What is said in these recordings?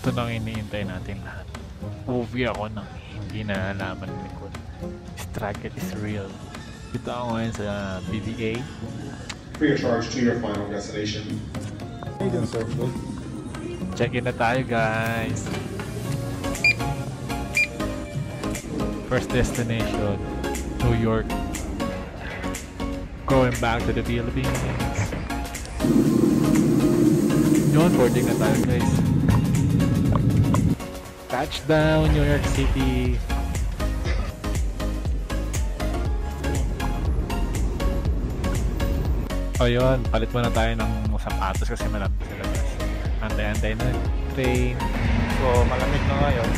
Ito nang iniintay natin lahat. Movie ako nang hindi nalalaman ni Nicole. Struggle is real. Dito ako ngayon sa BBA. Free of charge to your final destination. Check in na tayo, guys. First destination, New York. Going back to the Philippines. Yun, boarding na tayo, guys. Touchdown, New York City. O yun, palit muna tayo ng sapatos kasi malamig sa labas. Antay-antay na train. So malamig na ngayon.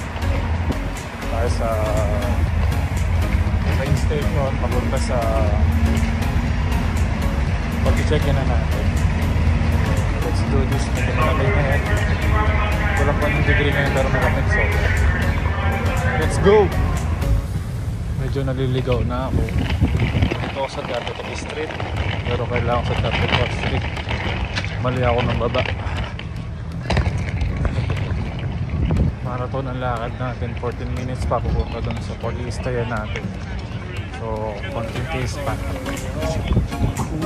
Tayo sa train station papunta sa pag-check-in na natin. Let's do this. Medyo malamig na yan. Walang pa ng degree ngayon pero malamig. So let's go! Medyo naliligaw na ako. Dito ako sa Capital Street pero kailangan sa Capital Street. Mali ako ng baba. Marathon ang lakad natin. 14 minutes pa pupunta doon sa pag-i-stayan natin. So konting case pa.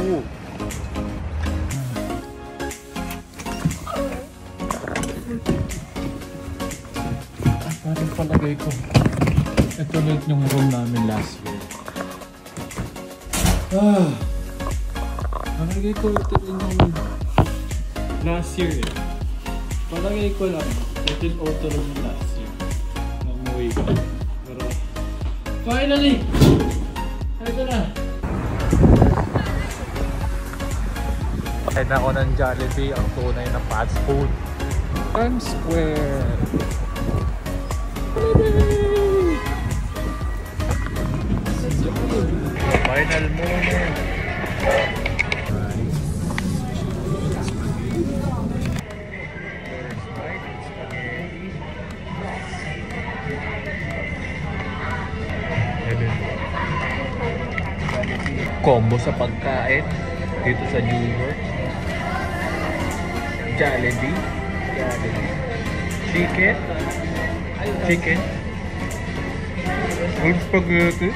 Ooh. Parang palagay ko ito ulit yung room namin last year. Palagay ko ito rin yung last year eh. Palagay ko lang ito yung auto room last year na umuwi ko. Pero finally! Ito na! Pakain ako ng Jollibee, ang tunay na fast food. Times Square! Final moment. Combo sa pagkain dito sa New York. Jollibee. Chicken. Good spaghetti.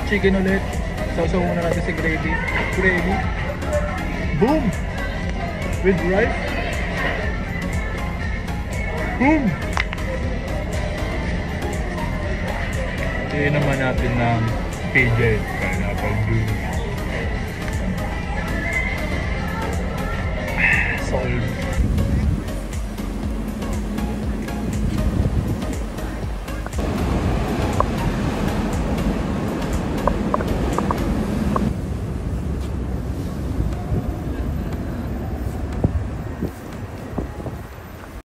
Chicken ulit. Sausaw muna natin si gravy. Boom! With rice. Boom! Tingnan naman natin ng PJ. Pineapple juice.